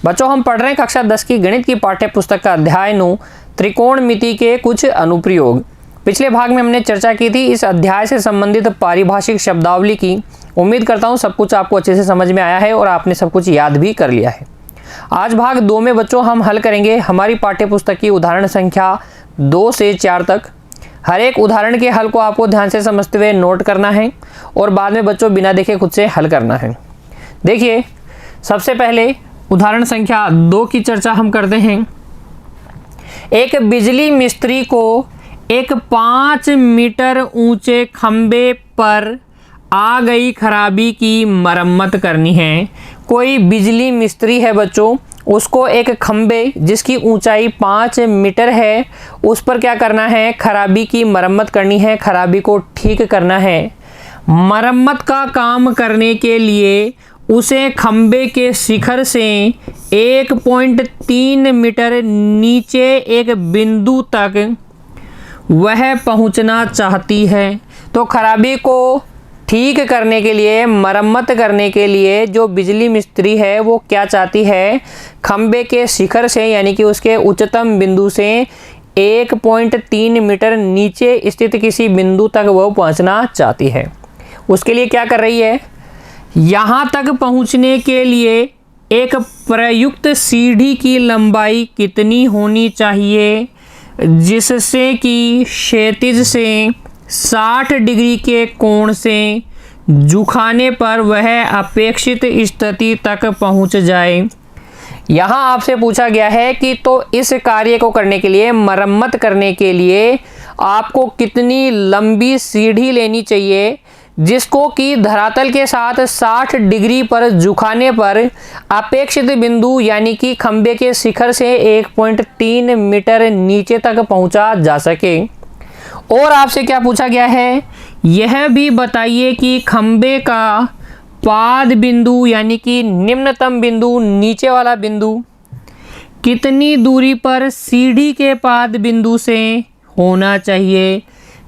बच्चों हम पढ़ रहे हैं कक्षा 10 की गणित की पाठ्य पुस्तक का अध्याय 9 त्रिकोणमिति के कुछ अनुप्रयोग। पिछले भाग में हमने चर्चा की थी इस अध्याय से संबंधित पारिभाषिक शब्दावली की। उम्मीद करता हूं सब कुछ आपको अच्छे से समझ में आया है और आपने सब कुछ याद भी कर लिया है। आज भाग 2 में बच्चों हम हल करेंगे हमारी पाठ्य पुस्तक की उदाहरण संख्या 2 से 4 तक। हर एक उदाहरण के हल को आपको ध्यान से समझते हुए नोट करना है और बाद में बच्चों बिना देखे खुद से हल करना है। देखिए, सबसे पहले उदाहरण संख्या 2 की चर्चा हम करते हैं। एक बिजली मिस्त्री को एक 5 मीटर ऊंचे खंबे पर आ गई खराबी की मरम्मत करनी है। कोई बिजली मिस्त्री है बच्चों, उसको एक खंबे जिसकी ऊंचाई 5 मीटर है उस पर क्या करना है, खराबी की मरम्मत करनी है, खराबी को ठीक करना है। मरम्मत का काम करने के लिए उसे खंबे के शिखर से 1.3 मीटर नीचे एक बिंदु तक वह पहुंचना चाहती है। तो खराबी को ठीक करने के लिए, मरम्मत करने के लिए जो बिजली मिस्त्री है वो क्या चाहती है, खंबे के शिखर से यानी कि उसके उच्चतम बिंदु से 1.3 मीटर नीचे स्थित किसी बिंदु तक वो पहुंचना चाहती है। उसके लिए क्या कर रही है, यहाँ तक पहुँचने के लिए एक प्रयुक्त सीढ़ी की लंबाई कितनी होनी चाहिए जिससे कि क्षैतिज से 60 डिग्री के कोण से झुकाने पर वह अपेक्षित स्थिति तक पहुंच जाए। यहाँ आपसे पूछा गया है कि तो इस कार्य को करने के लिए, मरम्मत करने के लिए आपको कितनी लंबी सीढ़ी लेनी चाहिए जिसको कि धरातल के साथ 60 डिग्री पर झुकाने पर अपेक्षित बिंदु यानी कि खंबे के शिखर से 1.3 मीटर नीचे तक पहुंचा जा सके। और आपसे क्या पूछा गया है, यह भी बताइए कि खंबे का पाद बिंदु यानी कि निम्नतम बिंदु, नीचे वाला बिंदु कितनी दूरी पर सीढ़ी के पाद बिंदु से होना चाहिए।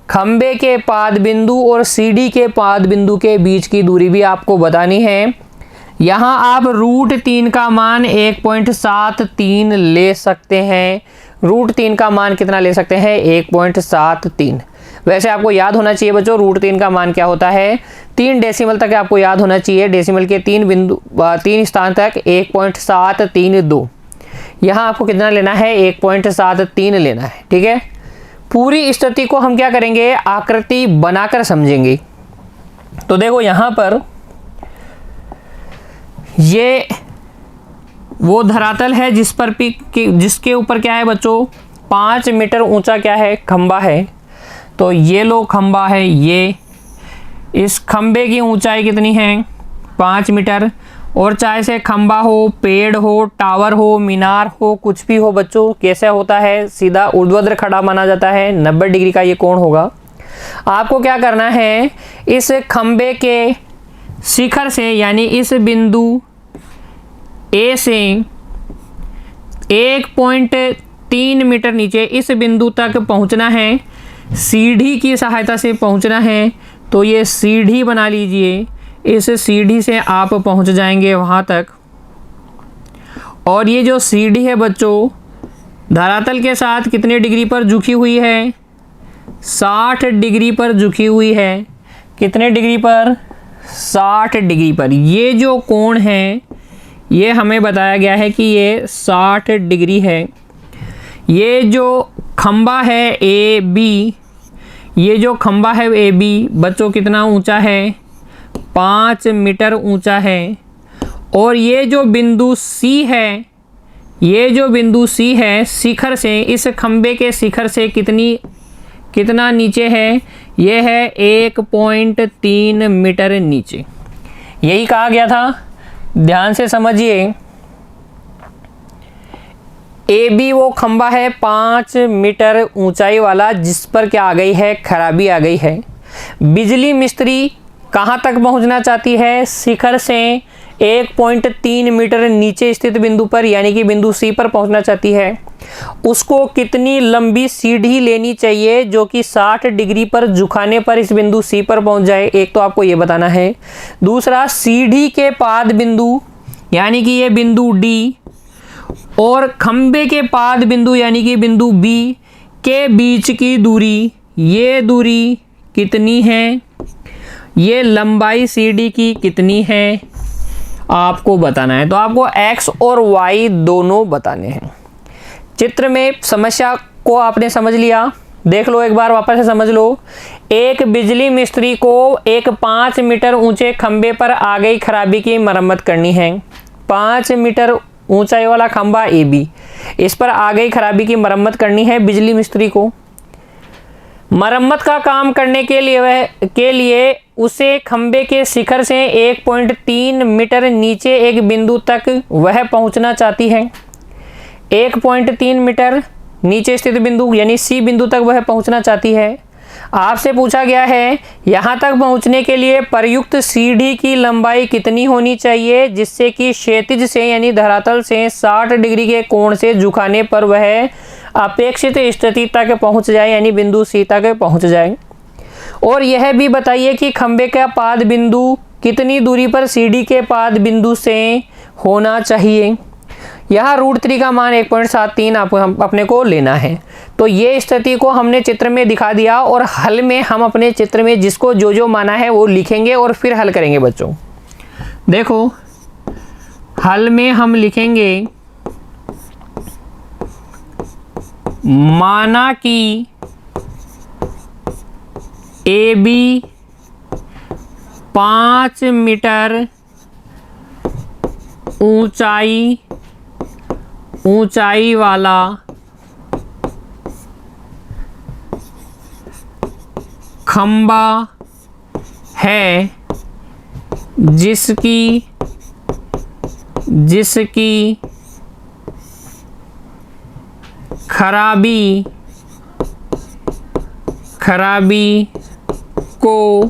खंबे के पाद बिंदु और सीढ़ी के पाद बिंदु के बीच की दूरी भी आपको बतानी है। यहाँ आप √3 का मान 1.73 ले सकते हैं। √3 का मान कितना ले सकते हैं, 1.73। वैसे आपको याद होना चाहिए बच्चों √3 का मान क्या होता है, 3 डेसिमल तक आपको याद होना चाहिए। डेसिमल के 3 स्थान तक 1.732। यहाँ आपको कितना लेना है, 1.73 लेना है। ठीक है, पूरी स्थिति को हम क्या करेंगे, आकृति बनाकर समझेंगे। तो देखो यहाँ पर ये वो धरातल है जिसके ऊपर क्या है बच्चों, 5 मीटर ऊंचा क्या है, खंबा है। तो ये लो खंबा है, ये इस खंबे की ऊंचाई कितनी है, 5 मीटर। और चाहे से खंबा हो, पेड़ हो, टावर हो, मीनार हो, कुछ भी हो बच्चों, कैसे होता है, सीधा ऊर्ध्वाधर खड़ा माना जाता है, 90 डिग्री का ये कोण होगा। आपको क्या करना है, इस खंबे के शिखर से यानी इस बिंदु ए से 1.3 मीटर नीचे इस बिंदु तक पहुंचना है, सीढ़ी की सहायता से पहुंचना है। तो ये सीढ़ी बना लीजिए, इस सीढ़ी से आप पहुंच जाएंगे वहां तक। और ये जो सीढ़ी है बच्चों धरातल के साथ कितने डिग्री पर झुकी हुई है, 60 डिग्री पर झुकी हुई है। कितने डिग्री पर, 60 डिग्री पर। ये जो कोण है ये हमें बताया गया है कि ये 60 डिग्री है। ये जो खंबा है ए बी, ये जो खंबा है ए बी बच्चों कितना ऊंचा है, 5 मीटर ऊंचा है। और ये जो बिंदु सी है, ये जो बिंदु सी है शिखर से, इस खंबे के शिखर से कितना नीचे है, ये है 1.3 मीटर नीचे। यही कहा गया था, ध्यान से समझिए। ए बी वो खंबा है 5 मीटर ऊंचाई वाला जिस पर क्या आ गई है, खराबी आ गई है। बिजली मिस्त्री कहाँ तक पहुंचना चाहती है, शिखर से 1.3 मीटर नीचे स्थित बिंदु पर यानी कि बिंदु सी पर पहुंचना चाहती है। उसको कितनी लंबी सीढ़ी लेनी चाहिए जो कि 60 डिग्री पर झुकाने पर इस बिंदु सी पर पहुंच जाए, एक तो आपको ये बताना है। दूसरा, सीढ़ी के पाद बिंदु यानी कि ये बिंदु डी और खंबे के पाद बिंदु यानी कि बिंदु बी के बीच की दूरी, ये दूरी कितनी है, ये लंबाई CD की कितनी है, आपको बताना है। तो आपको x और y दोनों बताने हैं। चित्र में समस्या को आपने समझ लिया, देख लो एक बार वापस से समझ लो। एक बिजली मिस्त्री को एक 5 मीटर ऊंचे खंबे पर आ गई खराबी की मरम्मत करनी है। 5 मीटर ऊंचाई वाला खंबा AB, इस पर आ गई खराबी की मरम्मत करनी है बिजली मिस्त्री को। मरम्मत का काम करने के लिए उसे खंबे के शिखर से 1.3 मीटर नीचे एक बिंदु तक वह पहुंचना चाहती है। 1.3 मीटर नीचे स्थित बिंदु यानी C बिंदु तक वह पहुंचना चाहती है। आपसे पूछा गया है यहाँ तक पहुंचने के लिए प्रयुक्त CD की लंबाई कितनी होनी चाहिए, जिससे कि क्षैतिज से यानी धरातल से 60 डिग्री के कोण से झुकाने पर वह अपेक्षित स्थिति तक पहुंच जाए यानी बिंदु C तक पहुंच जाए। और यह भी बताइए कि खंबे का पाद बिंदु कितनी दूरी पर CD के पाद बिंदु से होना चाहिए। यहाँ √3 का मान 1.73 आपको अपने को लेना है। तो ये स्थिति को हमने चित्र में दिखा दिया और हल में हम अपने चित्र में जिसको जो जो माना है वो लिखेंगे और फिर हल करेंगे बच्चों। देखो हल में हम लिखेंगे माना कि AB 5 मीटर ऊंचाई वाला खंबा है जिसकी खराबी को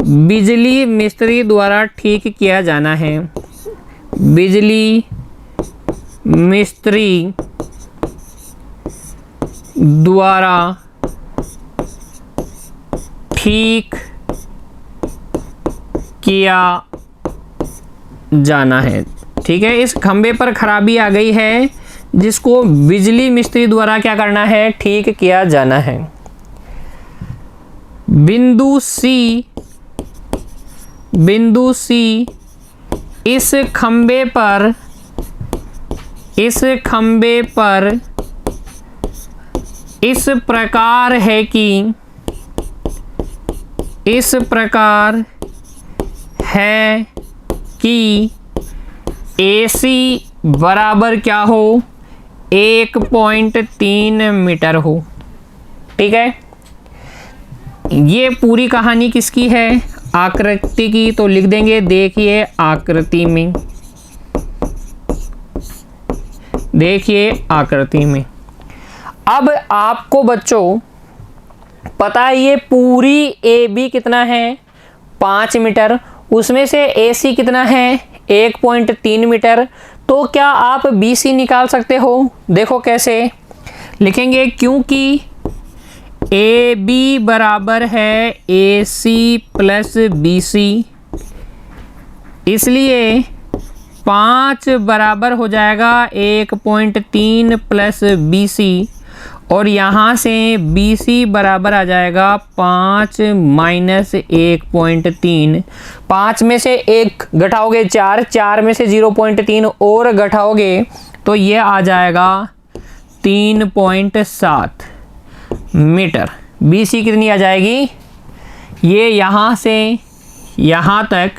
बिजली मिस्त्री द्वारा ठीक किया जाना है। बिजली मिस्त्री द्वारा ठीक किया जाना है। ठीक है, इस खंबे पर खराबी आ गई है जिसको बिजली मिस्त्री द्वारा क्या करना है, ठीक किया जाना है। बिंदु C इस खंबे पर इस प्रकार है कि AC बराबर क्या हो, 1.3 मीटर हो। ठीक है, ये पूरी कहानी किसकी है, आकृति की। तो लिख देंगे, देखिए आकृति में, देखिए आकृति में। अब आपको बच्चों पता है ये पूरी AB कितना है, 5 मीटर, उसमें से AC कितना है, 1.3 मीटर। तो क्या आप BC निकाल सकते हो? देखो कैसे लिखेंगे, क्योंकि AB बराबर है AC प्लस BC, इसलिए 5 बराबर हो जाएगा 1.3 प्लस BC, और यहाँ से BC बराबर आ जाएगा 5 माइनस 1.3। 5 में से 1 घटाओगे 4, 4 में से 0.3 और घटाओगे तो ये आ जाएगा 3.7 मीटर। BC कितनी आ जाएगी, ये यहाँ से यहाँ तक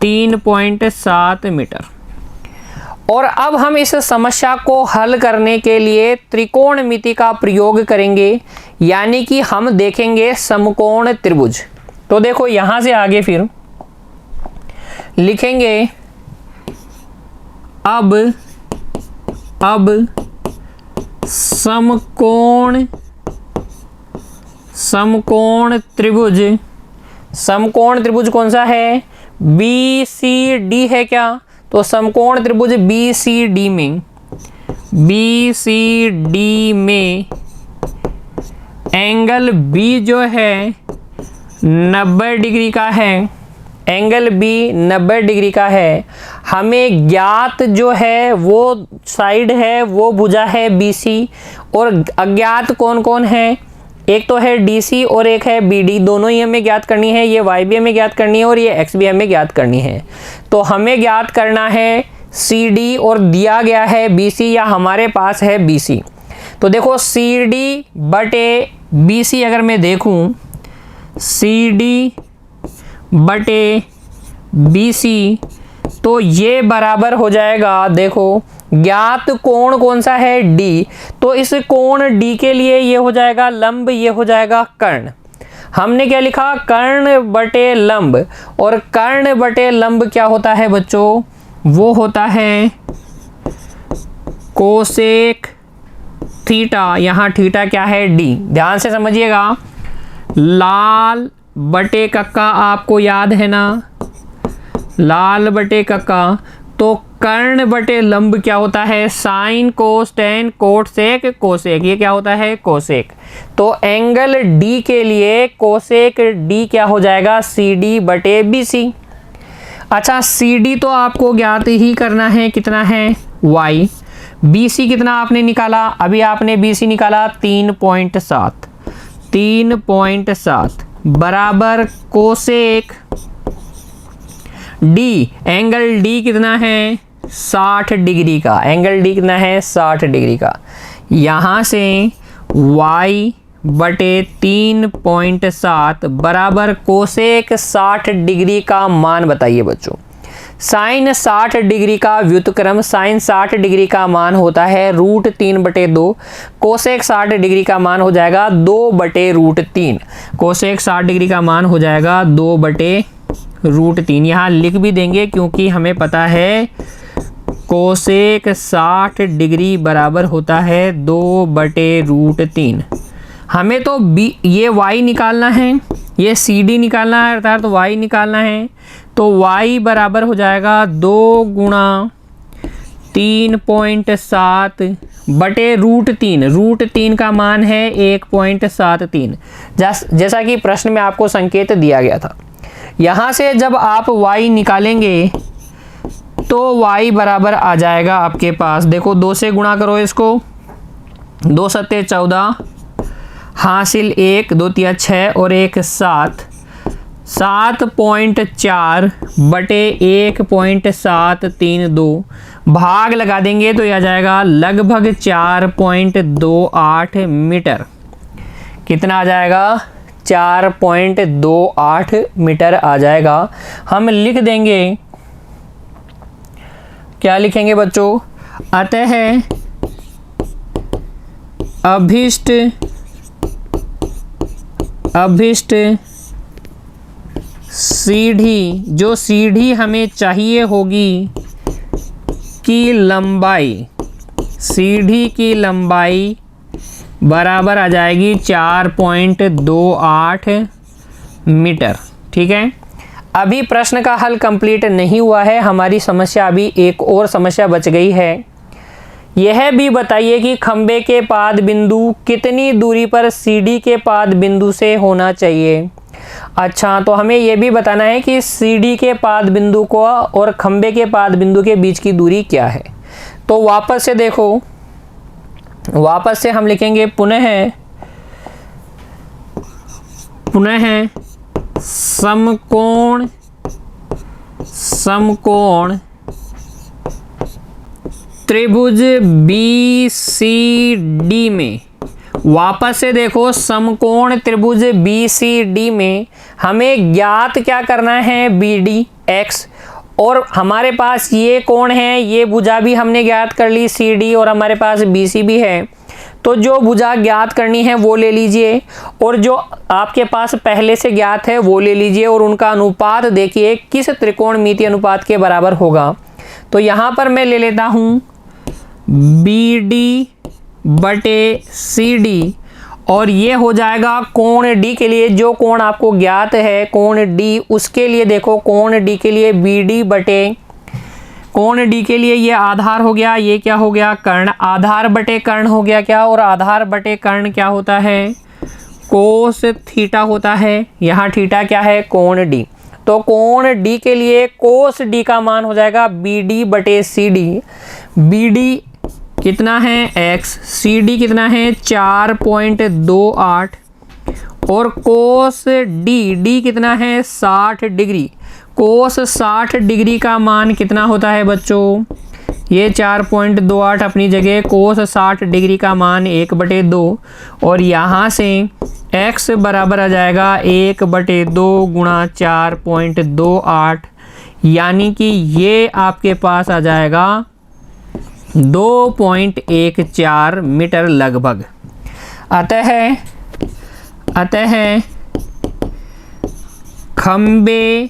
3.7 मीटर। और अब हम इस समस्या को हल करने के लिए त्रिकोणमिति का प्रयोग करेंगे, यानी कि हम देखेंगे समकोण त्रिभुज। तो देखो यहाँ से आगे फिर लिखेंगे, अब समकोण त्रिभुज कौन सा है, BCD है क्या? तो समकोण त्रिभुज BCD में एंगल B जो है 90 डिग्री का है, एंगल B 90 डिग्री का है। हमें ज्ञात जो है वो साइड है, वो भुजा है BC, और अज्ञात कौन कौन है, एक तो है DC और एक है BD, दोनों ही हमें ज्ञात करनी है। ये Y भी हमें ज्ञात करनी है और ये X भी हमें ज्ञात करनी है। तो हमें ज्ञात करना है CD और दिया गया है BC, या हमारे पास है BC। तो देखो CD बटे BC अगर मैं देखूं, CD बटे BC, तो ये बराबर हो जाएगा, देखो ज्ञात कोण कौन सा है D, तो इस कोण D के लिए ये हो जाएगा लंब, ये हो जाएगा कर्ण। हमने क्या लिखा, कर्ण बटे लंब, और कर्ण बटे लंब क्या होता है बच्चों, वो होता है कोसेक थीटा। यहाँ थीटा क्या है, D। ध्यान से समझिएगा, लाल बटे कक्का आपको याद है ना, लाल बटे कक्का, तो कर्ण बटे लंब क्या होता है, sine cos tan cot sec cosec, ये क्या होता है, कोसेक। तो एंगल D के लिए कोसेक D क्या हो जाएगा, CD बटे BC। अच्छा CD तो आपको ज्ञात ही करना है, कितना है Y। BC कितना आपने निकाला, अभी आपने BC निकाला 3.7, 3.7 बराबर कोसेक D, एंगल D कितना है 60 डिग्री का, एंगल D कितना है 60 डिग्री का। यहाँ से Y बटे 3.7 बराबर कोसेक 60 डिग्री का मान बताइए बच्चों। साइन 60 डिग्री का व्युत्क्रम, साइन 60 डिग्री का मान होता है √3/2, कोसेक 60 डिग्री का मान हो जाएगा 2/√3, कोसेक 60 डिग्री का मान हो जाएगा 2/√3। यहाँ लिख भी देंगे क्योंकि हमें पता है कोसेक 60 डिग्री बराबर होता है 2/√3। हमें तो ये Y निकालना है, ये CD निकालना है, अर्थात तो Y निकालना है। तो Y बराबर हो जाएगा 2 गुणा 3.7 बटे √3, √3 का मान है 1.73, जैसा कि प्रश्न में आपको संकेत दिया गया था। यहाँ से जब आप Y निकालेंगे तो Y बराबर आ जाएगा आपके पास, देखो 2 से गुणा करो इसको, 2 सत्ते 14, हासिल 1, 2 तिया 6 और 1 7, 7.4 बटे 1.732, भाग लगा देंगे तो यह आ जाएगा लगभग 4.28 मीटर। कितना आ जाएगा, 4.28 मीटर आ जाएगा। हम लिख देंगे, क्या लिखेंगे बच्चों, अतः अभिष्ट सीढ़ी, जो सीढ़ी हमें चाहिए होगी की लंबाई, सीढ़ी की लंबाई बराबर आ जाएगी 4.28 मीटर। ठीक है, अभी प्रश्न का हल कंप्लीट नहीं हुआ है, हमारी समस्या अभी एक और समस्या बच गई है। यह भी बताइए कि खंबे के पाद बिंदु कितनी दूरी पर CD के पाद बिंदु से होना चाहिए। अच्छा, तो हमें यह भी बताना है कि CD के पाद बिंदु को और खंबे के पाद बिंदु के बीच की दूरी क्या है। तो वापस से देखो, वापस से हम लिखेंगे पुनः समकोण त्रिभुज BCD में, वापस से देखो समकोण त्रिभुज BCD में हमें ज्ञात क्या करना है, BDX, और हमारे पास ये कोण है, ये भुजा भी हमने ज्ञात कर ली CD, और हमारे पास BC भी है। तो जो भुजा ज्ञात करनी है वो ले लीजिए, और जो आपके पास पहले से ज्ञात है वो ले लीजिए, और उनका अनुपात देखिए किस त्रिकोणमितीय अनुपात के बराबर होगा। तो यहाँ पर मैं ले लेता हूँ BD बटे CD, और ये हो जाएगा कोण D के लिए, जो कोण आपको ज्ञात है कोण D, उसके लिए देखो कोण D के लिए BD बटे कोण D के लिए ये आधार हो गया, ये क्या हो गया, कर्ण, आधार बटे कर्ण हो गया क्या, और आधार बटे कर्ण क्या होता है, कोस थीटा होता है। यहाँ थीटा क्या है, कोण D। तो कोण डी के लिए कोस डी का मान हो जाएगा BD बटे CD। BD कितना है x, CD कितना है 4.28 और कोस D कितना है 60 डिग्री। कोस 60 डिग्री का मान कितना होता है बच्चों, ये 4.28 अपनी जगह, कोस 60 डिग्री का मान 1/2 और यहाँ से x बराबर आ जाएगा 1/2 गुणा 4.28, यानी कि ये आपके पास आ जाएगा 2.14 मीटर लगभग। अतः खंबे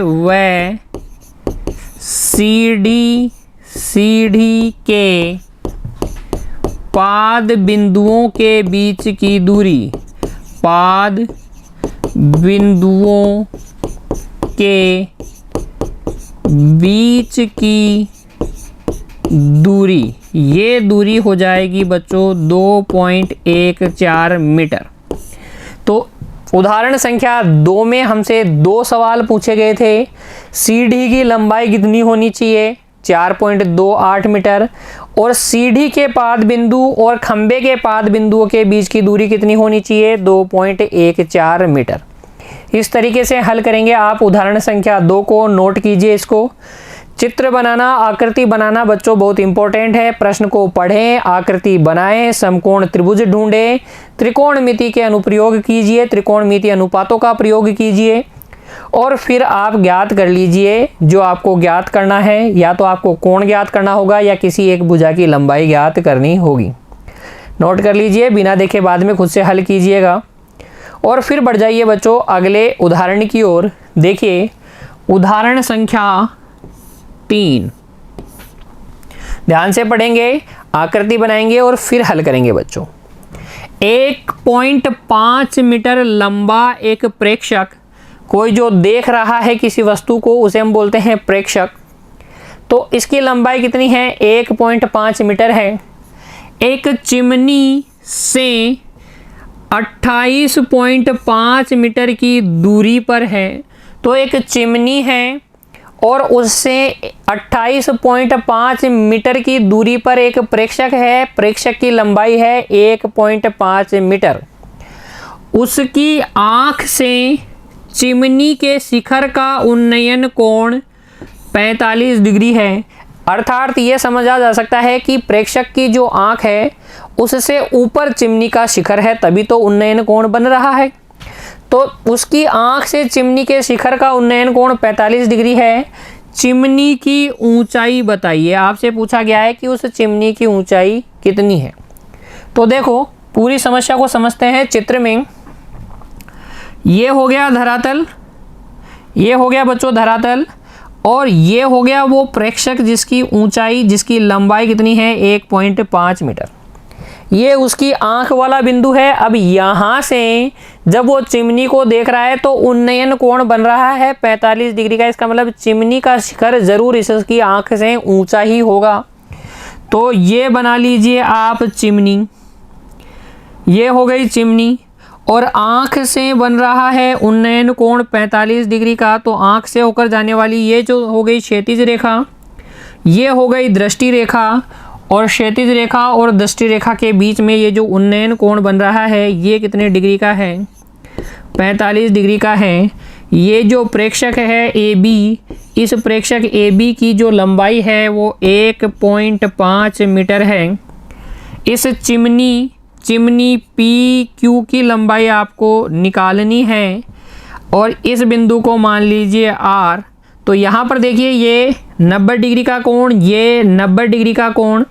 व सीढ़ी के पाद बिंदुओं के बीच की दूरी, पाद बिंदुओं के बीच की दूरी, ये दूरी हो जाएगी बच्चों 2.14 मीटर। तो उदाहरण संख्या 2 में हमसे 2 सवाल पूछे गए थे। सीढ़ी की लंबाई कितनी होनी चाहिए, 4.28 मीटर, और सीढ़ी के पाद बिंदु और खंबे के पाद बिंदुओं के बीच की दूरी कितनी होनी चाहिए, 2.14 मीटर। इस तरीके से हल करेंगे आप उदाहरण संख्या 2 को। नोट कीजिए इसको। चित्र बनाना, आकृति बनाना बच्चों बहुत इंपॉर्टेंट है। प्रश्न को पढ़ें, आकृति बनाएं, समकोण त्रिभुज ढूंढें, त्रिकोणमिति के अनुप्रयोग कीजिए, त्रिकोणमिति अनुपातों का प्रयोग कीजिए और फिर आप ज्ञात कर लीजिए जो आपको ज्ञात करना है। या तो आपको कोण ज्ञात करना होगा या किसी एक भुजा की लंबाई ज्ञात करनी होगी। नोट कर लीजिए, बिना देखे बाद में खुद से हल कीजिएगा। और फिर बढ़ जाइए बच्चों अगले उदाहरण की ओर। देखिए उदाहरण संख्या 3, ध्यान से पढ़ेंगे, आकृति बनाएंगे और फिर हल करेंगे बच्चों। 1.5 मीटर लंबा एक प्रेक्षक, कोई जो देख रहा है किसी वस्तु को उसे हम बोलते हैं प्रेक्षक। तो इसकी लंबाई कितनी है, 1.5 मीटर है। एक चिमनी से 28.5 मीटर की दूरी पर है। तो एक चिमनी है और उससे 28.5 मीटर की दूरी पर एक प्रेक्षक है। प्रेक्षक की लंबाई है 1.5 मीटर। उसकी आँख से चिमनी के शिखर का उन्नयन कोण 45 डिग्री है। अर्थात ये समझा जा सकता है कि प्रेक्षक की जो आँख है उससे ऊपर चिमनी का शिखर है, तभी तो उन्नयन कोण बन रहा है। तो उसकी आँख से चिमनी के शिखर का उन्नयन कोण 45 डिग्री है। चिमनी की ऊंचाई बताइए, आपसे पूछा गया है कि उस चिमनी की ऊंचाई कितनी है। तो देखो पूरी समस्या को समझते हैं चित्र में। ये हो गया धरातल, ये हो गया बच्चों धरातल, और ये हो गया वो प्रेक्षक जिसकी ऊंचाई, जिसकी लंबाई कितनी है 1.5 मीटर। ये उसकी आंख वाला बिंदु है। अब यहाँ से जब वो चिमनी को देख रहा है तो उन्नयन कोण बन रहा है 45 डिग्री का। इसका मतलब चिमनी का शिखर जरूर इसकी आंख से ऊंचा ही होगा। तो ये बना लीजिए आप चिमनी, ये हो गई चिमनी, और आँख से बन रहा है उन्नयन कोण 45 डिग्री का। तो आँख से होकर जाने वाली ये जो हो गई क्षैतिज रेखा, ये हो गई दृष्टि रेखा, और क्षैतिज रेखा और दृष्टि रेखा के बीच में ये जो उन्नयन कोण बन रहा है ये कितने डिग्री का है, 45 डिग्री का है। ये जो प्रेक्षक है AB, इस प्रेक्षक AB की जो लंबाई है वो 1.5 मीटर है। इस चिमनी PQ की लंबाई आपको निकालनी है और इस बिंदु को मान लीजिए R। तो यहाँ पर देखिए ये 90 डिग्री का कोण, ये 90 डिग्री का कोण,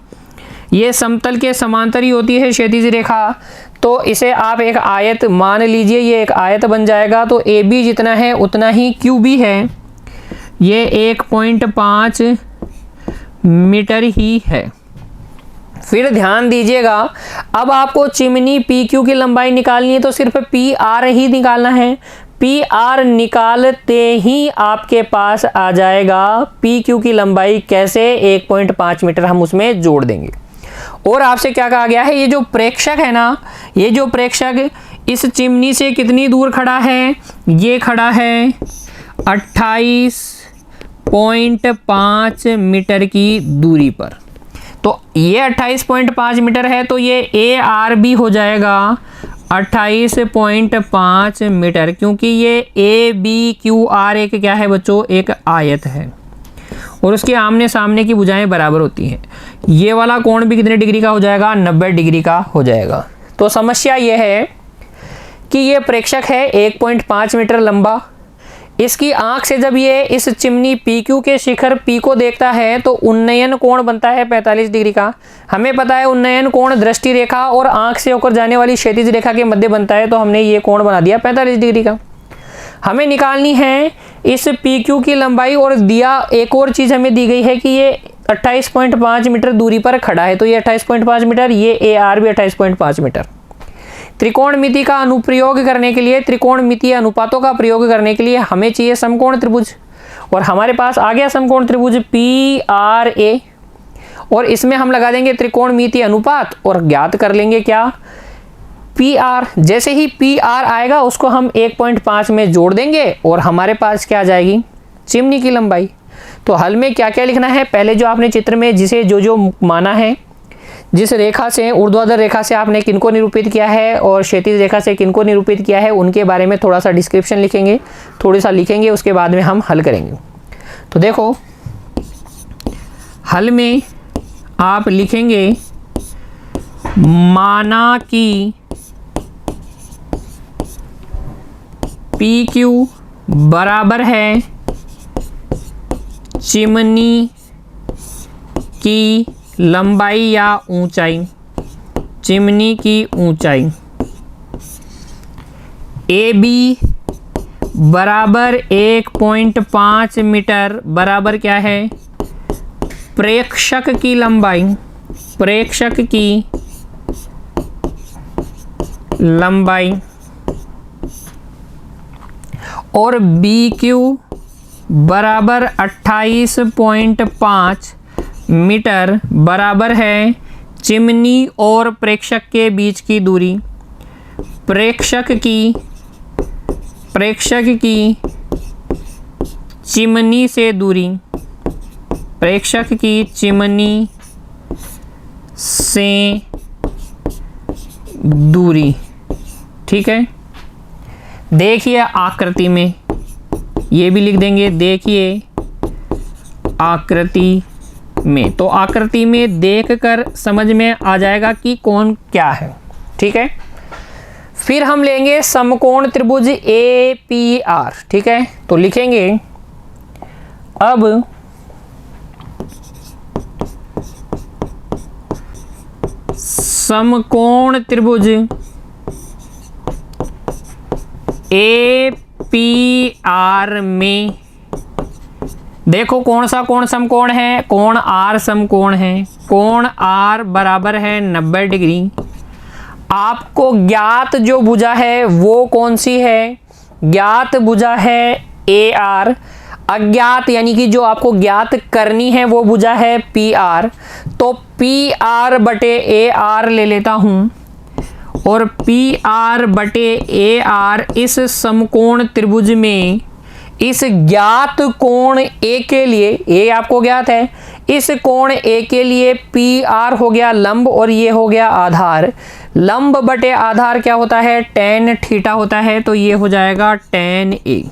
ये समतल के समांतर ही होती है क्षैतिज रेखा। तो इसे आप एक आयत मान लीजिए, ये एक आयत बन जाएगा। तो AB जितना है उतना ही QB है, ये 1.5 मीटर ही है। फिर ध्यान दीजिएगा, अब आपको चिमनी PQ की लंबाई निकालनी है तो सिर्फ PR ही निकालना है। PR निकालते ही आपके पास आ जाएगा PQ की लंबाई। कैसे, 1.5 मीटर हम उसमें जोड़ देंगे। और आपसे क्या कहा गया है, ये जो प्रेक्षक है ना, ये जो प्रेक्षक, इस चिमनी से कितनी दूर खड़ा है? ये खड़ा है 28.5 मीटर की दूरी पर। तो ये 28.5 मीटर है, तो ये AR भी हो जाएगा 28.5 मीटर, क्योंकि ये ABQR एक क्या है बच्चों? एक आयत है और उसके आमने सामने की भुजाएं बराबर होती हैं। ये वाला कोण भी कितने डिग्री का हो जाएगा? 90 डिग्री का हो जाएगा। तो समस्या ये है कि ये प्रेक्षक है 1.5 मीटर लंबा। इसकी आंख से जब ये इस चिमनी PQ के शिखर P को देखता है तो उन्नयन कोण बनता है 45 डिग्री का। हमें पता है उन्नयन कोण दृष्टि रेखा और आंख से होकर जाने वाली क्षैतिज रेखा के मध्य बनता है, तो हमने ये कोण बना दिया 45 डिग्री का। हमें निकालनी है इस PQ की लंबाई, और दिया एक और चीज़ हमें दी गई है कि ये 28.5 मीटर दूरी पर खड़ा है, तो ये 28.5 मीटर, ये AR भी 28.5 मीटर। त्रिकोणमिति का अनुप्रयोग करने के लिए, त्रिकोणमितीय अनुपातों का प्रयोग करने के लिए हमें चाहिए समकोण त्रिभुज, और हमारे पास आ गया समकोण त्रिभुज PRA, और इसमें हम लगा देंगे त्रिकोणमितीय अनुपात और ज्ञात कर लेंगे क्या? PR। जैसे ही PR आएगा उसको हम 1.5 में जोड़ देंगे और हमारे पास क्या आ जाएगी? चिमनी की लंबाई। तो हल में क्या क्या लिखना है? पहले जो आपने चित्र में जिसे जो जो माना है, जिस रेखा से, ऊर्ध्वाधर रेखा से आपने किनको निरूपित किया है और क्षैतिज रेखा से किनको निरूपित किया है, उनके बारे में थोड़ा सा डिस्क्रिप्शन लिखेंगे, थोड़ा सा लिखेंगे, उसके बाद में हम हल करेंगे। तो देखो हल में आप लिखेंगे माना कि PQ बराबर है चिमनी की लंबाई या ऊंचाई, चिमनी की ऊंचाई। AB बराबर 1.5 मीटर बराबर क्या है? प्रेक्षक की लंबाई, प्रेक्षक की लंबाई। और BQ बराबर 28.5 मीटर बराबर है चिमनी और प्रेक्षक के बीच की दूरी। प्रेक्षक की चिमनी से दूरी, प्रेक्षक की चिमनी से दूरी। ठीक है, देखिए आकृति में, ये भी लिख देंगे, देखिए आकृति में। तो आकृति में देखकर समझ में आ जाएगा कि कौन क्या है। ठीक है, फिर हम लेंगे समकोण त्रिभुज APR। ठीक है, तो लिखेंगे अब समकोण त्रिभुज APR में देखो कौन सा कोण समकोण है? कोण R समकोण है। कोण R बराबर है 90 डिग्री। आपको ज्ञात जो भुजा है वो कौन सी है? ज्ञात भुजा है AR। अज्ञात यानी कि जो आपको ज्ञात करनी है वो भुजा है PR। तो PR बटे AR ले लेता हूं, और PR बटे AR इस समकोण त्रिभुज में इस ज्ञात कोण A के लिए, A आपको ज्ञात है, इस कोण A के लिए PR हो गया लंब और ये हो गया आधार। लंब बटे आधार क्या होता है? tan थीटा होता है, तो ये हो जाएगा tan A।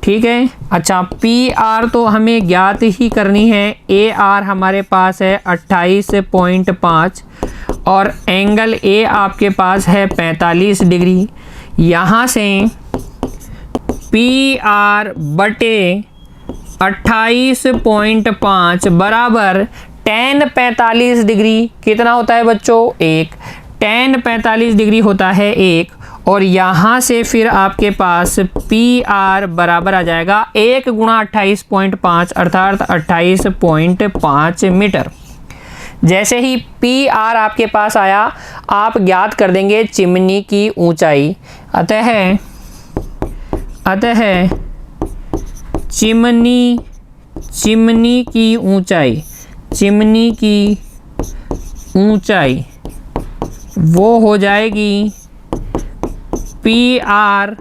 ठीक है, अच्छा PR तो हमें ज्ञात ही करनी है, AR हमारे पास है 28.5 और एंगल A आपके पास है 45 डिग्री। यहाँ से PR बटे 28.5 बराबर tan 45 डिग्री कितना होता है बच्चों? 1। tan 45 डिग्री होता है 1, और यहाँ से फिर आपके पास PR बराबर आ जाएगा 1 गुणा 28.5 अर्थात 28.5 मीटर। जैसे ही PR आपके पास आया, आप ज्ञात कर देंगे चिमनी की ऊंचाई। अतः चिमनी की ऊंचाई वो हो जाएगी P R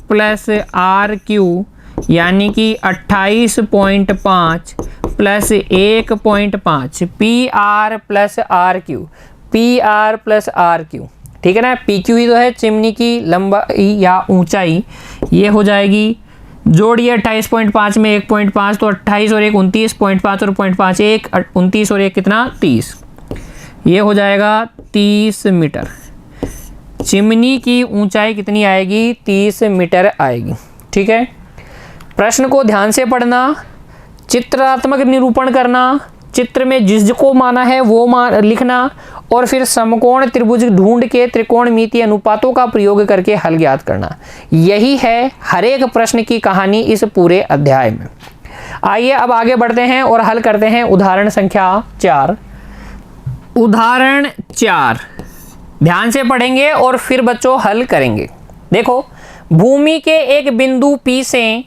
plus R Q यानी कि 28.5 plus 1.5 P R plus R Q, P R plus R Q, ठीक है ना। पी क्यू ही तो है चिमनी की लंबाई या ऊंचाई, ये हो जाएगी जोड़िए 28.5 में 1.5 तो 28 और 1 29.5 और 0.5 1 29 और 1 कितना 30, ये हो जाएगा 30 मीटर। चिमनी की ऊंचाई कितनी आएगी 30 मीटर आएगी, ठीक है। प्रश्न को ध्यान से पढ़ना, चित्रात्मक निरूपण करना, चित्र में जिसको माना है वो लिखना और फिर समकोण त्रिभुज ढूंढ के त्रिकोणमितीय अनुपातों का प्रयोग करके हल ज्ञात करना। यही है हर एक प्रश्न की कहानी इस पूरे अध्याय में। आइए अब आगे बढ़ते हैं और हल करते हैं उदाहरण संख्या 4। उदाहरण 4 ध्यान से पढ़ेंगे और फिर बच्चों हल करेंगे। देखो, भूमि के एक बिंदु P से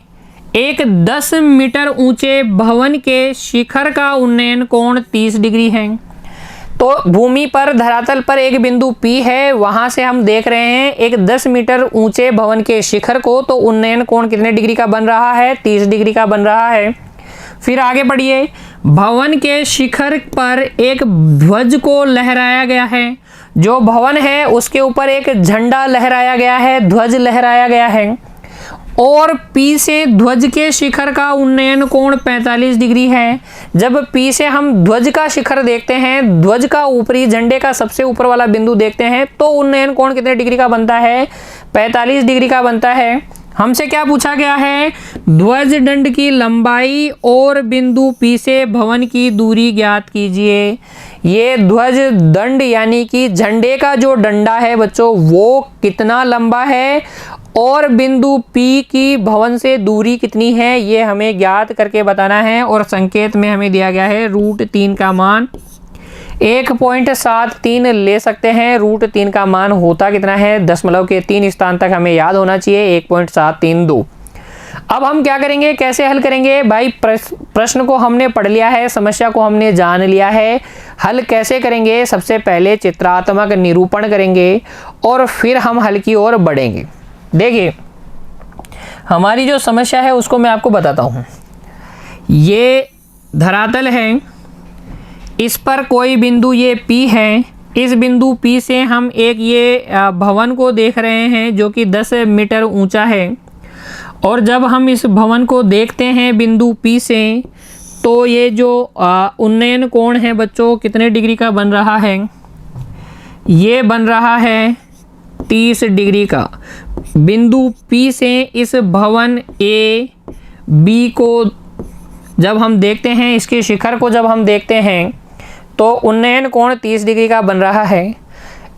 एक 10 मीटर ऊंचे भवन के शिखर का उन्नयन कोण 30 डिग्री है। तो भूमि पर धरातल पर एक बिंदु P है, वहां से हम देख रहे हैं एक 10 मीटर ऊंचे भवन के शिखर को, तो उन्नयन कोण कितने डिग्री का बन रहा है 30 डिग्री का बन रहा है। फिर आगे बढ़िए, भवन के शिखर पर एक ध्वज को लहराया गया है, जो भवन है उसके ऊपर एक झंडा लहराया गया है, ध्वज लहराया गया है और P से ध्वज के शिखर का उन्नयन कोण 45 डिग्री है। जब P से हम ध्वज का शिखर देखते हैं, ध्वज का ऊपरी झंडे का सबसे ऊपर वाला बिंदु देखते हैं, तो उन्नयन कोण कितने डिग्री का बनता है 45 डिग्री का बनता है। हमसे क्या पूछा गया है, ध्वज दंड की लंबाई और बिंदु P से भवन की दूरी ज्ञात कीजिए। ये ध्वज दंड यानी कि झंडे का जो डंडा है बच्चों वो कितना लंबा है और बिंदु P की भवन से दूरी कितनी है, ये हमें ज्ञात करके बताना है। और संकेत में हमें दिया गया है √3 का मान 1.73 ले सकते हैं। √3 का मान होता कितना है, दशमलव के 3 स्थान तक हमें याद होना चाहिए 1.732। अब हम क्या करेंगे, कैसे हल करेंगे भाई, प्रश्न को हमने पढ़ लिया है, समस्या को हमने जान लिया है, हल कैसे करेंगे। सबसे पहले चित्रात्मक निरूपण करेंगे और फिर हम हल की ओर बढ़ेंगे। देखिए, हमारी जो समस्या है उसको मैं आपको बताता हूँ। ये धरातल है, इस पर कोई बिंदु ये P है, इस बिंदु P से हम एक ये भवन को देख रहे हैं जो कि 10 मीटर ऊंचा है। और जब हम इस भवन को देखते हैं बिंदु P से, तो ये जो उन्नयन कोण है बच्चों कितने डिग्री का बन रहा है, ये बन रहा है 30 डिग्री का। बिंदु P से इस भवन A B को जब हम देखते हैं, इसके शिखर को जब हम देखते हैं, तो उन्नयन कोण 30 डिग्री का बन रहा है।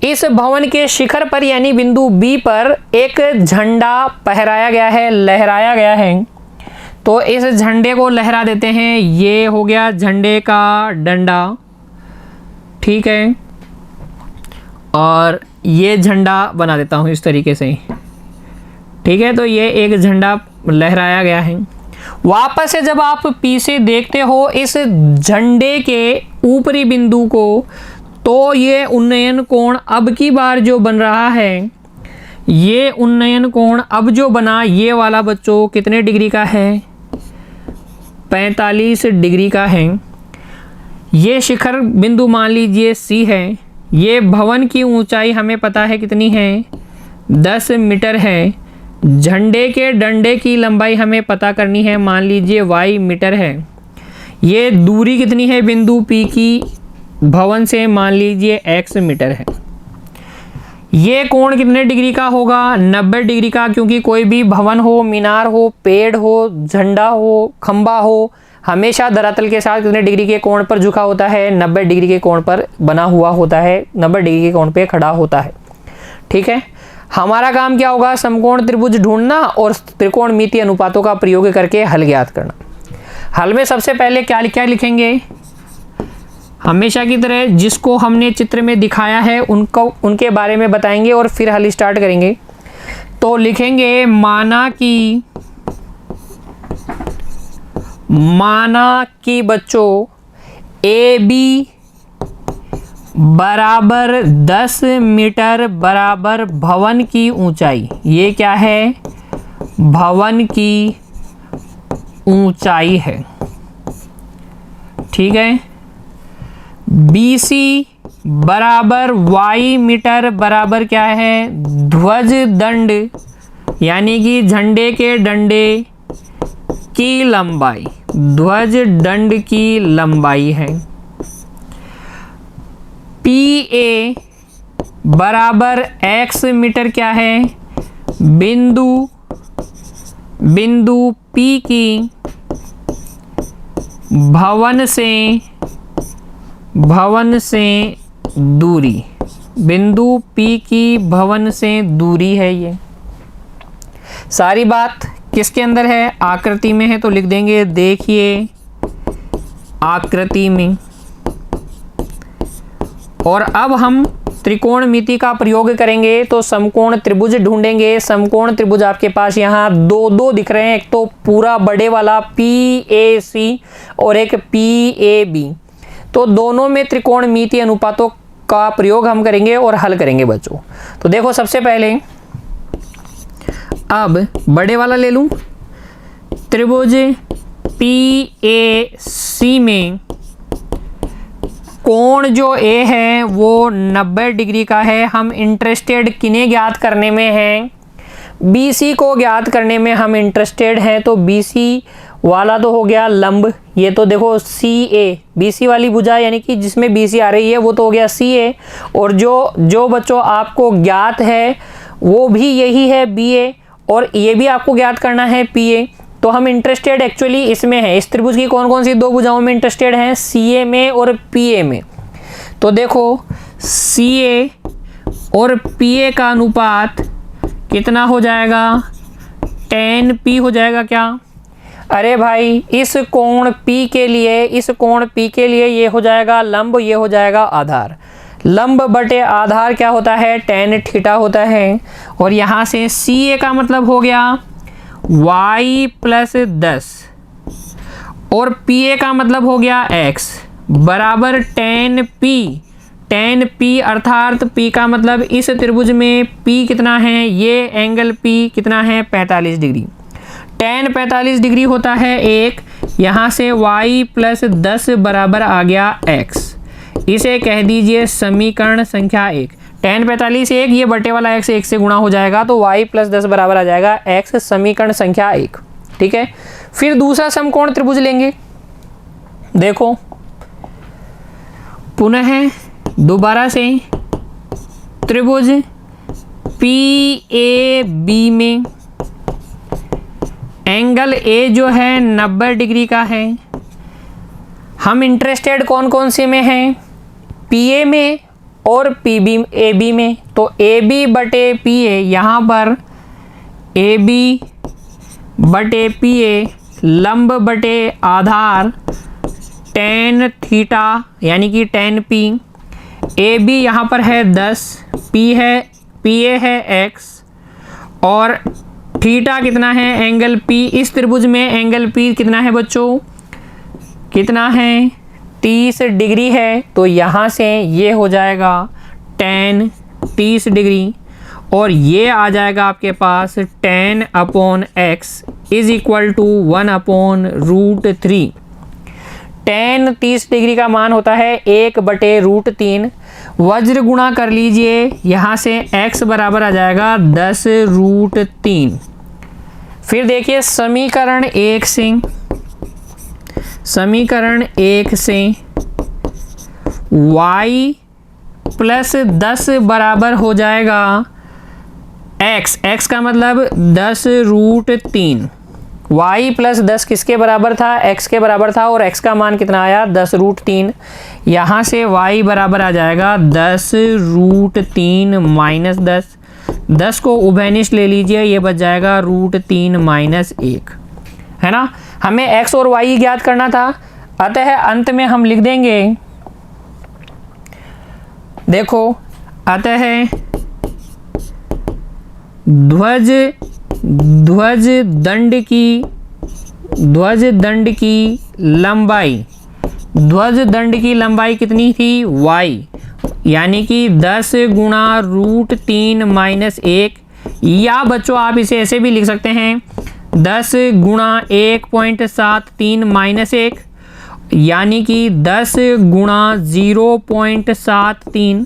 इस भवन के शिखर पर यानी बिंदु B पर एक झंडा फहराया गया है, लहराया गया है। तो इस झंडे को लहरा देते हैं, ये हो गया झंडे का डंडा, ठीक है। और ये झंडा बना देता हूँ इस तरीके से, ठीक है। तो ये एक झंडा लहराया गया है। वापस से जब आप P से देखते हो इस झंडे के ऊपरी बिंदु को, तो ये उन्नयन कोण अब की बार जो बन रहा है, ये उन्नयन कोण अब जो बना ये वाला बच्चों कितने डिग्री का है 45 डिग्री का है। ये शिखर बिंदु मान लीजिए C है। ये भवन की ऊंचाई हमें पता है कितनी है 10 मीटर है। झंडे के डंडे की लंबाई हमें पता करनी है, मान लीजिए y मीटर है। ये दूरी कितनी है बिंदु P की भवन से, मान लीजिए x मीटर है। ये कोण कितने डिग्री का होगा 90 डिग्री का, क्योंकि कोई भी भवन हो, मीनार हो, पेड़ हो, झंडा हो, खंबा हो, हमेशा धरातल के साथ कितने डिग्री के कोण पर झुका होता है 90 डिग्री के कोण पर बना हुआ होता है, 90 डिग्री के कोण पे खड़ा होता है, ठीक है। हमारा काम क्या होगा, समकोण त्रिभुज ढूंढना और त्रिकोणमितीय अनुपातों का प्रयोग करके हल ज्ञात करना। हल में सबसे पहले क्या लिखेंगे, हमेशा की तरह जिसको हमने चित्र में दिखाया है उनके बारे में बताएंगे और फिर हल स्टार्ट करेंगे। तो लिखेंगे माना कि बच्चों AB बराबर 10 मीटर बराबर भवन की ऊंचाई। ये क्या है? भवन की ऊंचाई है। ठीक है। BC बराबर y मीटर बराबर क्या है? ध्वज दंड यानी कि झंडे के डंडे की लंबाई, ध्वज दंड की लंबाई है। PA बराबर x मीटर क्या है? बिंदु P की भवन से दूरी, बिंदु P की भवन से दूरी है। ये सारी बात किसके अंदर है? आकृति में है, तो लिख देंगे देखिए आकृति में। और अब हम त्रिकोणमिति का प्रयोग करेंगे तो समकोण त्रिभुज ढूंढेंगे। समकोण त्रिभुज आपके पास यहाँ दो दिख रहे हैं, एक तो पूरा बड़े वाला PAC और एक PAB। तो दोनों में त्रिकोणमिति अनुपातों का प्रयोग हम करेंगे और हल करेंगे बच्चों। तो देखो सबसे पहले अब बड़े वाला ले लूं। त्रिभुज PAC में कोण जो A है वो 90 डिग्री का है। हम इंटरेस्टेड किन्हें ज्ञात करने में हैं? BC को ज्ञात करने में हम इंटरेस्टेड हैं। तो BC वाला तो हो गया लंब, ये तो देखो CA, BC वाली भुजा यानी कि जिसमें BC आ रही है वो तो हो गया CA। और जो बच्चों आपको ज्ञात है वो भी यही है BA, और ये भी आपको ज्ञात करना है PA। तो हम इंटरेस्टेड एक्चुअली इसमें है। इस त्रिभुज की कौन कौन सी दो भुजाओं में इंटरेस्टेड हैं? CA में और PA में। तो देखो CA और PA का अनुपात कितना हो जाएगा? tan P हो जाएगा क्या? अरे भाई इस कोण P के लिए ये हो जाएगा लंब, ये हो जाएगा आधार। लंब बटे आधार क्या होता है? tan थीटा होता है। और यहाँ से CA का मतलब हो गया y प्लस 10 और PA का मतलब हो गया x बराबर tan P अर्थात P का मतलब इस त्रिभुज में P कितना है? ये एंगल P कितना है? 45 डिग्री। tan 45 डिग्री होता है 1, यहाँ से y प्लस 10 बराबर आ गया x। इसे कह दीजिए समीकरण संख्या 1। tan 45 1, ये बटे वाला x 1 से गुणा हो जाएगा तो y प्लस 10 बराबर आ जाएगा x, समीकरण संख्या 1। ठीक है। फिर दूसरा समकोण त्रिभुज लेंगे। देखो पुनः दोबारा से त्रिभुज PAB में एंगल A जो है 90 डिग्री का है। हम इंटरेस्टेड कौन कौन से में हैं? PA में और AB में। तो AB बटे PA, यहाँ पर AB बटे PA लंब बटे आधार tan थीटा यानी कि tan P। AB यहाँ पर है 10, PA है x और थीटा कितना है? Angle P। इस त्रिभुज में एंगल P कितना है बच्चों? कितना है? 30 डिग्री है। तो यहाँ से ये हो जाएगा tan 30 डिग्री और ये आ जाएगा आपके पास tan upon x is equal to 1/√3। tan 30 degree का मान होता है 1/√3। वज्र गुणा कर लीजिए, यहाँ से x बराबर आ जाएगा 10√3। फिर देखिए समीकरण 1 से y प्लस 10 बराबर हो जाएगा x का मतलब 10√3। y प्लस 10 किसके बराबर था? x के बराबर था और x का मान कितना आया? 10√3। यहाँ से y बराबर आ जाएगा 10√3 माइनस 10 को उभयनिष्ठ ले लीजिए, ये बच जाएगा √3 माइनस 1, है ना। हमें x और y ज्ञात करना था, अतः अंत में हम लिख देंगे, देखो अतः ध्वज दंड की लंबाई कितनी थी? y। यानी कि 10 गुणा √3 माइनस 1, या बच्चों आप इसे ऐसे भी लिख सकते हैं 10 गुणा 1.73 माइनस 1, यानी कि 10 गुणा 0.73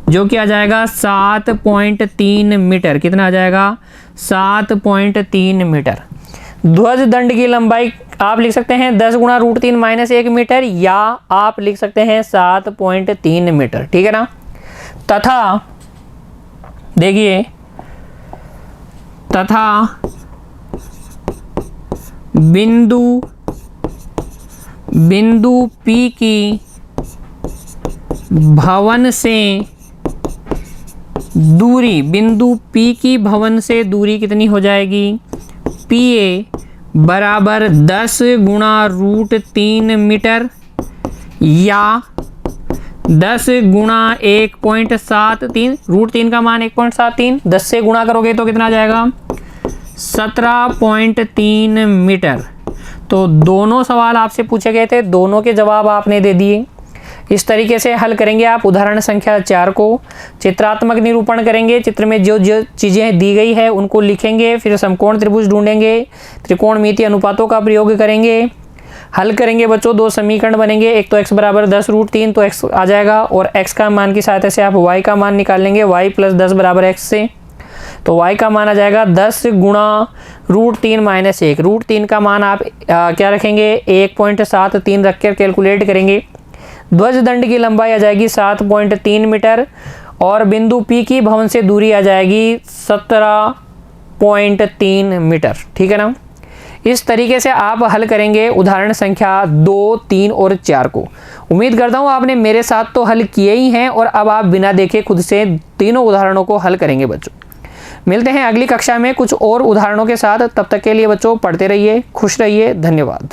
जो कि आ जाएगा 7.3 मीटर। कितना आ जाएगा? 7.3 मीटर। ध्वज दंड की लंबाई आप लिख सकते हैं 10 गुणा √3 माइनस 1 मीटर, या आप लिख सकते हैं 7.3 मीटर। ठीक है ना। तथा देखिए, तथा बिंदु P की भवन से दूरी, बिंदु P की भवन से दूरी कितनी हो जाएगी? PA बराबर 10 गुणा √3 मीटर, या 10 गुणा 1.73, √3 का मान 1.73, 10 से गुणा करोगे तो कितना आ जाएगा? 17.3 मीटर। तो दोनों सवाल आपसे पूछे गए थे, दोनों के जवाब आपने दे दिए। इस तरीके से हल करेंगे आप उदाहरण संख्या 4 को। चित्रात्मक निरूपण करेंगे, चित्र में जो जो चीज़ें दी गई है उनको लिखेंगे, फिर समकोण त्रिभुज ढूंढेंगे, त्रिकोणमितीय अनुपातों का प्रयोग करेंगे, हल करेंगे बच्चों। 2 समीकरण बनेंगे, एक तो x बराबर 10 √3 तो x आ जाएगा, और x का मान की सहायता से आप y का मान निकाल लेंगे, y + 10 बराबर x से, तो y का मान आ जाएगा 10 गुणा √3 माइनस 1। √3 का मान आप क्या रखेंगे? 1.73 रख कर कैलकुलेट करेंगे। ध्वज दंड की लंबाई आ जाएगी 7.3 मीटर, और बिंदु P की भवन से दूरी आ जाएगी 17.3 मीटर। ठीक है ना। इस तरीके से आप हल करेंगे उदाहरण संख्या 2, 3 और 4 को। उम्मीद करता हूँ आपने मेरे साथ तो हल किए ही हैं, और अब आप बिना देखे खुद से तीनों उदाहरणों को हल करेंगे बच्चों। मिलते हैं अगली कक्षा में कुछ और उदाहरणों के साथ। तब तक के लिए बच्चों पढ़ते रहिए, खुश रहिए, धन्यवाद।